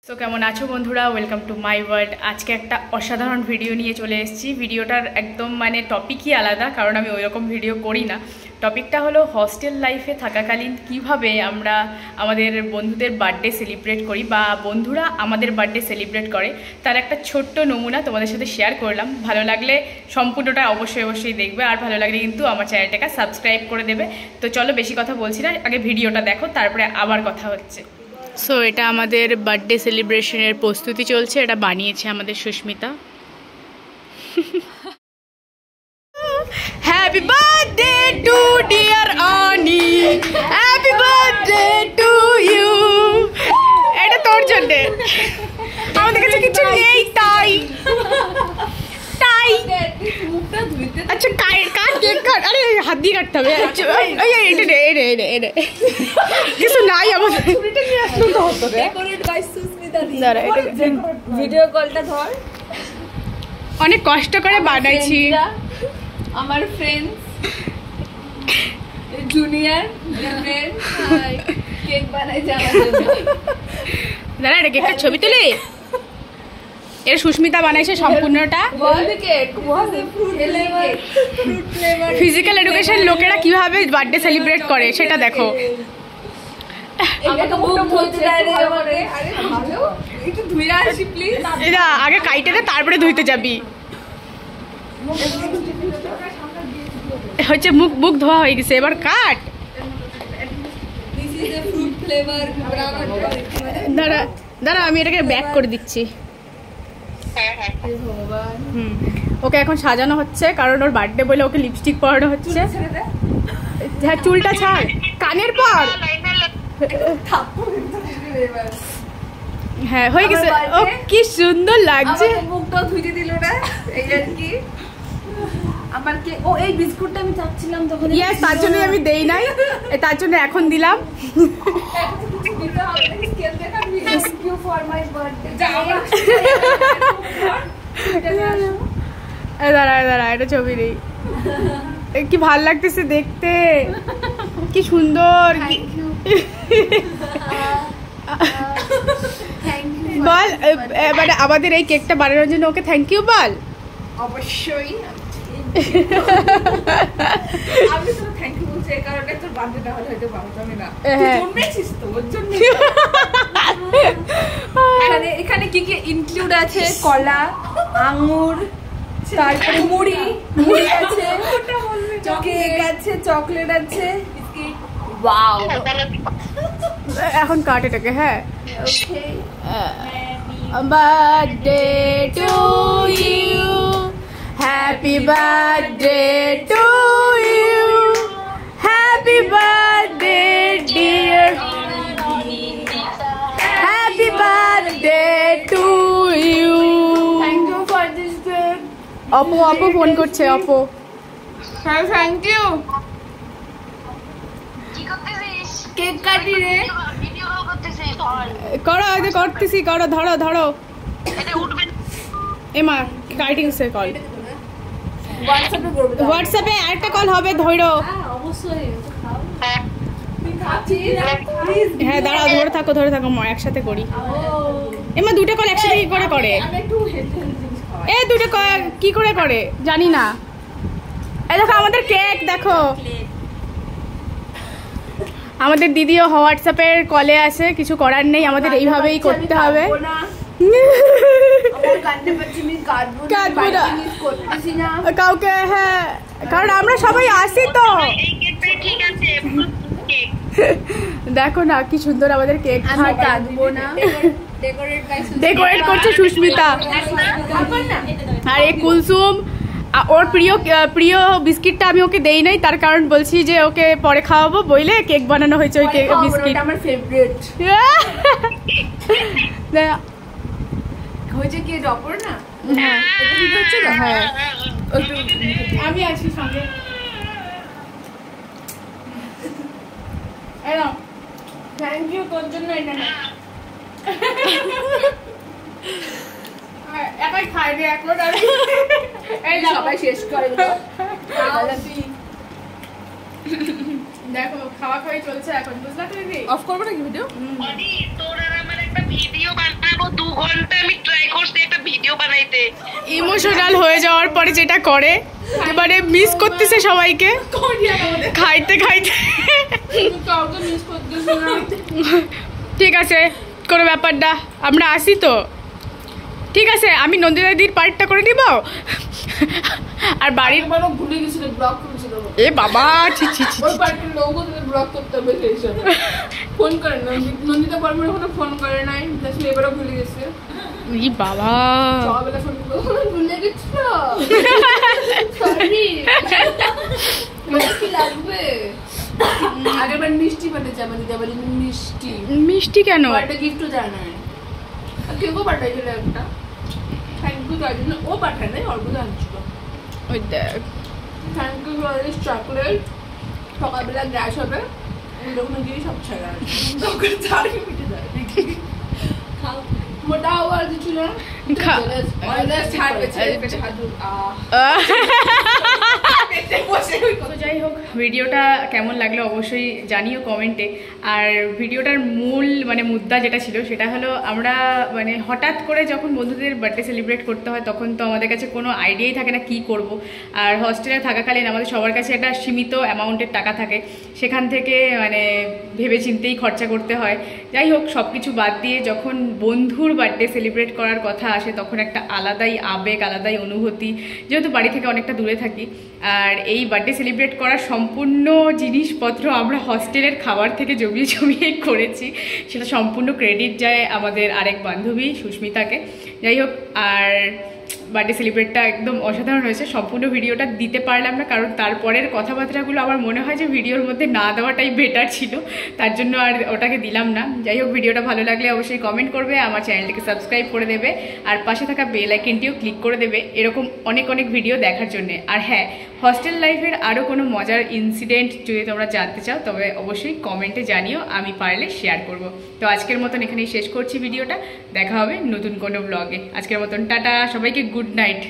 So কেমন আছো বন্ধুরা, ওয়েলকাম টু মাই ওয়ার্ল্ড। আজকে একটা অসাধারণ ভিডিও নিয়ে চলে এসেছি। ভিডিওটার একদম টপিকই আলাদা, কারণ আমি ওইরকম ভিডিও করি না। টপিকটা হলো হস্টেল লাইফে থাকাকালীন কিভাবে আমরা আমাদের বন্ধুদের বার্থডে সেলিব্রেট করি বা বন্ধুরা আমাদের বার্থডে সেলিব্রেট করে, তার একটা ছোট্ট নমুনা তোমাদের সাথে শেয়ার করলাম। ভালো লাগলে সম্পূর্ণটা অবশ্যই দেখবে, আর ভালো লাগলে কিন্তু আমার চ্যানেলটাকে সাবস্ক্রাইব করে দেবে। তো চলো বেশি কথা বলছি না, আগে ভিডিওটা দেখো, তারপরে আবার কথা হচ্ছে। সো এটা আমাদের বার্থডে সেলিব্রেশনের প্রস্তুতি চলছে, এটা বানিয়েছে আমাদের Susmita. Happy birthday to dear Oni, happy birthday to you. এটা তোর জন্য, আমাদের কাছে কিছু নেই তাই। আচ্ছা কাট কেক কাট। আরে হাত দিয়ে কাটতে হবে, কিছু নাই আমাদের। ভিডিও কলটা ধর, অনেক কষ্ট করে বানাইছি। আমার ফ্রেন্ডস জুনিয়র কেক বানাইছে আমার জন্য। দাঁড়া, এটা কেকটার ছবি তুলি। এটা সুস্মিতা বানাইছে সম্পূর্ণটা। ফিজিক্যাল এডুকেশন লোকেরা কিভাবে বার্থডে সেলিব্রেট করে সেটা দেখো। এটা আগে কাইটে তারপরে ধুইতে যাবি। হচ্ছে মুখ ধোয়া হয়ে গেছে, এবার কাট। দাঁড়া দাঁড়া, আমি এটাকে ব্যাক করে দিচ্ছি। ওকে এখন সাজানো হচ্ছে, কারণ ওর বার্থডে বলে ওকে লিপস্টিক পরানো হচ্ছে। হ্যাঁ, চুলটা ছাড়, কানের পর। হ্যাঁ হয়ে গেছে। ও কি সুন্দর লাগছে। মুখটা ধুইতে দিল না, এই আর কি। আমার কে ও এই বিস্কুটটা আমি চাচ্ছিলাম তখন। ইয়েস, তার জন্যই আমি দেই নাই, তার জন্য এখন দিলাম। দাঁড়া, এটা ছবি নেই। কি ভাল লাগতেছে দেখতে, কি সুন্দর। বল আমাদের এই কেকটা বানানোর জন্য ওকে থ্যাংক ইউ বল। অবশ্যই আমি তো থ্যাংক ইউ বলছি, এই কারণে তোর বার্থডে না হলে হয়তো পারতাম না। তুই জন্মেছিস তো, ওর জন্য। এখানে কি কি ইনক্লুড আছে? কলা, আঙ্গুর, তারপরে মুড়ি আছে, কেক আছে, চকলেট আছে, ওয়াও। এখন কাট এটাকে। হ্যাঁ, okay. Birthday to you, happy birthday to you, happy birthday dear, happy birthday to you. Thank you for this cake. Apu phone করছে। অপু, হ্যাঁ থ্যাংক ইউ। কেক কাটি রে। করো, করতেছি, করো, ধরো। এমা কাটিং সে কল, হোয়াটসঅ্যাপে আরেকটা কল হবে, ধরো। হ্যাঁ দাঁড়াও, ধরে থাকো একসাথে করি। এমা দুটো কল একসাথে কি করে এ দুটো কি করে জানি না। এই দেখো আমাদের কেক, দেখো আমাদের দিদিও হোয়াটসঅ্যাপের কলে আছে, কিছু করার নেই, আমাদের এইভাবেই করতে হবে। কাউকে, হ্যাঁ, কারণ আমরা সবাই আসি তো। দেখো না কি সুন্দর আমাদের কেক। ডেকোরেট করছে সুস্মিতা আর এই কুলসুম। ওর প্রিয় বিস্কিটটা আমি ওকে দেই নাই, তার কারণ বলছি যে ওকে পরে খাওয়াবো বইলে কেক বানানো হয়েছে। ওই কেক বিস্কিট আমার ফেভারিট হয়েছে কি ডপর না। হ্যাঁ এটা হচ্ছে না। হ্যাঁ, আমি আছি সঙ্গে। থ্যাংক ইউ তোর জন্য। এটা না একাই খাই রে এখন। এই সবাই শেষ করে দেখো খাওয়া খাওয়াই চলছে এখন, বুঝলা তুমি? অফ করবো নাকি ভিডিও? তোর আর আমার একটা ভিডিও বানাবো ইমোশনাল হয়ে যাওয়ার পরে যেটা করে এবারে মিস করতেছে সবাইকে খাইতে খাইতে। ঠিক আছে, কোনো ব্যাপার না, আমরা আসি তো। ঠিক আছে, আমি নন্দিতাদির পার্টটা করে নিব। আর বাড়ির ভুলে গেছিল ব্লক করেছিল। এ বাবা, ছি ছি ছি, ওই পার্টির লোগো ব্লক করতে হবে সেই হিসাবে। ফোন করে নন্দিতা বর্মন এখনো ফোন করে নাই, জাস্ট এবারও ভুলে গেছে। ই বাবা, সকালবেলা ফোন করে ভুলে গেছিল। সরি, কি লাগবে? আগেরবার মিষ্টি পাঠিয়েছে আমার দিদাবাড়ি, মিষ্টি। মিষ্টি কেন? একটা গিফটও দেয় না। কেউ পাঠাইছিল একটা, থ্যাংক ইউ তার জন্য। ও পাঠায় নাই, অল্প জানছিল। ওই দেখ, thank you for this chocolate. সকালবেলা গ্যাস হবে, ওখানে গিয়ে সব ছেড়ে আসবে। চারকে মিটে যায়, মোটা হওয়ার কিছু না। যাই হোক, ভিডিওটা কেমন লাগলো অবশ্যই জানিও কমেন্টে। আর ভিডিওটার মূল মুদ্রা যেটা ছিল সেটা হলো, আমরা হঠাৎ করে যখন বন্ধুদের বার্থডে সেলিব্রেট করতে হয় তখন তো আমাদের কাছে কোনো আইডিয়াই থাকে না কি করব। আর হস্টেলে থাকাকালীন আমাদের সবার কাছে একটা সীমিত অ্যামাউন্টের টাকা থাকে, সেখান থেকে ভেবে চিন্তেই খরচা করতে হয়। যাই হোক, সব কিছু বাদ দিয়ে যখন বন্ধুর বার্থডে সেলিব্রেট করার কথা আসে তখন একটা আলাদাই আবেগ, আলাদাই অনুভূতি, যেহেতু বাড়ি থেকে অনেকটা দূরে থাকি। আর এই বার্থডে সেলিব্রেট করার সম্পূর্ণ জিনিসপত্র আমরা হস্টেলের খাবার থেকে জমিয়ে জমিয়ে করেছি, সেটা সম্পূর্ণ ক্রেডিট যায় আমাদের আরেক বান্ধবী সুস্মিতাকে। যাই হোক, আর বার্থডে সেলিব্রেটটা একদম অসাধারণ হয়েছে। সম্পূর্ণ ভিডিওটা দিতে পারলাম না, কারণ তারপরের কথাবার্তাগুলো আমার মনে হয় যে ভিডিওর মধ্যে না দেওয়াটাই বেটার ছিল, তার জন্য আর ওটাকে দিলাম না। যাই হোক, ভিডিওটা ভালো লাগলে অবশ্যই কমেন্ট করবে, আমার চ্যানেলটিকে সাবস্ক্রাইব করে দেবে, আর পাশে থাকা বেল আইকনটিও ক্লিক করে দেবে এরকম অনেক অনেক ভিডিও দেখার জন্য। আর হ্যাঁ, হস্টেল লাইফের আরও কোনো মজার ইনসিডেন্ট যদি তোমরা জানতে চাও তবে অবশ্যই কমেন্টে জানিও, আমি পারলে শেয়ার করব। তো আজকের মতন এখানেই শেষ করছি ভিডিওটা, দেখা হবে নতুন কোনো ব্লগে। আজকের মতন টাটা, সবাইকে গুড নাইট।